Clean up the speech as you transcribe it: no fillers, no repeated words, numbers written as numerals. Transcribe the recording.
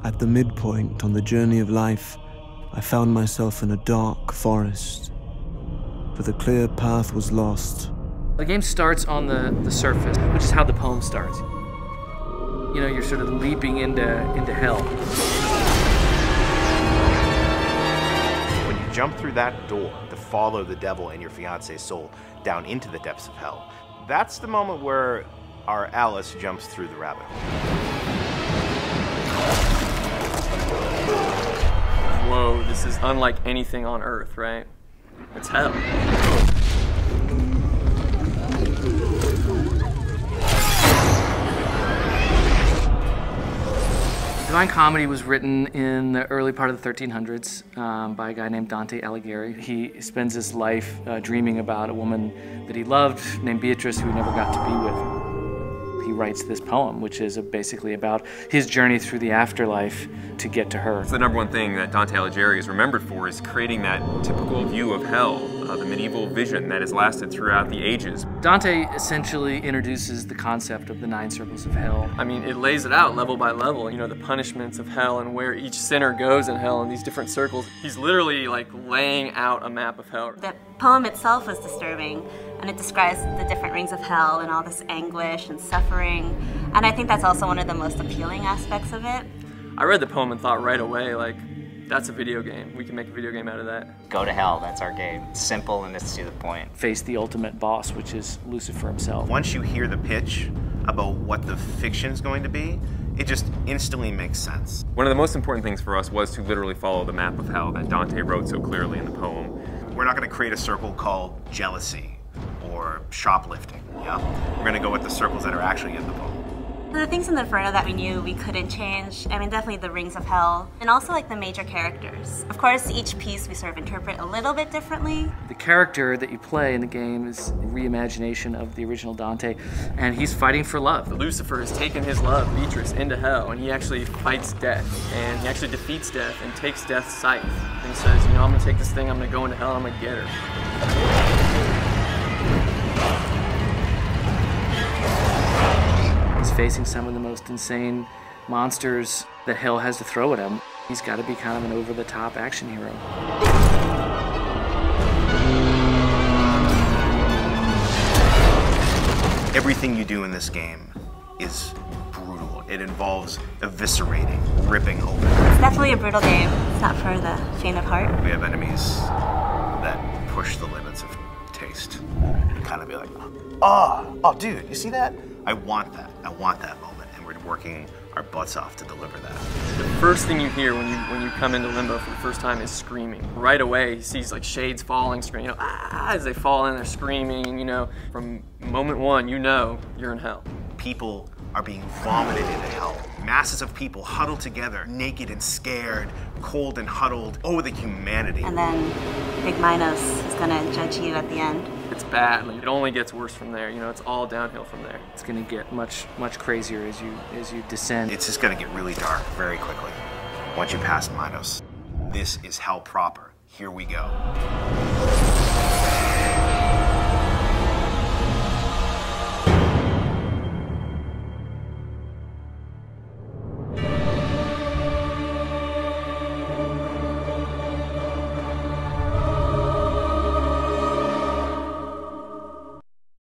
At the midpoint on the journey of life, I found myself in a dark forest, for the clear path was lost. The game starts on the surface, which is how the poem starts. You know, you're sort of leaping into hell. When you jump through that door to follow the devil and your fiance's soul down into the depths of hell, that's the moment where our Alice jumps through the rabbit hole. Whoa, this is unlike anything on Earth, right? It's hell. Divine Comedy was written in the early part of the 1300s by a guy named Dante Alighieri. He spends his life dreaming about a woman that he loved named Beatrice, who he never got to be with. He writes this poem, which is basically about his journey through the afterlife to get to her. The number one thing that Dante Alighieri is remembered for is creating that typical view of hell, the medieval vision that has lasted throughout the ages. Dante essentially introduces the concept of the 9 circles of hell. I mean, it lays it out level by level, you know, the punishments of hell and where each sinner goes in hell in these different circles. He's literally like laying out a map of hell. The poem itself was disturbing, and it describes the different rings of hell and all this anguish and suffering. And I think that's also one of the most appealing aspects of it. I read the poem and thought right away, like, that's a video game. We can make a video game out of that. Go to hell, that's our game. Simple and it's to the point. Face the ultimate boss, which is Lucifer himself. Once you hear the pitch about what the fiction's going to be, it just instantly makes sense. One of the most important things for us was to literally follow the map of hell that Dante wrote so clearly in the poem. We're not going to create a circle called jealousy or shoplifting, yeah? We're going to go with the circles that are actually in the poem. The things in the Inferno that we knew we couldn't change, I mean, definitely the rings of hell, and also like the major characters. Of course, each piece we sort of interpret a little bit differently. The character that you play in the game is a reimagination of the original Dante, and he's fighting for love. Lucifer has taken his love, Beatrice, into hell, and he actually fights death, and he actually defeats death and takes death's scythe. And he says, you know, I'm gonna take this thing, I'm gonna go into hell, I'm gonna get her. Facing some of the most insane monsters that hell has to throw at him. He's got to be kind of an over-the-top action hero. Everything you do in this game is brutal. It involves eviscerating, ripping open. It's definitely a brutal game. It's not for the faint of heart. We have enemies that push the limits of taste. Kind of be like, oh, dude, you see that? I want that. I want that moment, and we're working our butts off to deliver that. The first thing you hear when you come into Limbo for the first time is screaming. Right away, he sees like shades falling, screaming, you know, as they fall in, they're screaming, you know. From moment one, you know you're in hell. People are being vomited into hell. Masses of people huddled together, naked and scared, cold and huddled. Oh, the humanity. And then Big Minos is gonna judge you at the end. It's bad. Like, it only gets worse from there. You know, it's all downhill from there. It's going to get much crazier as you descend. It's just going to get really dark very quickly once you pass Minos. This is hell proper. Here we go.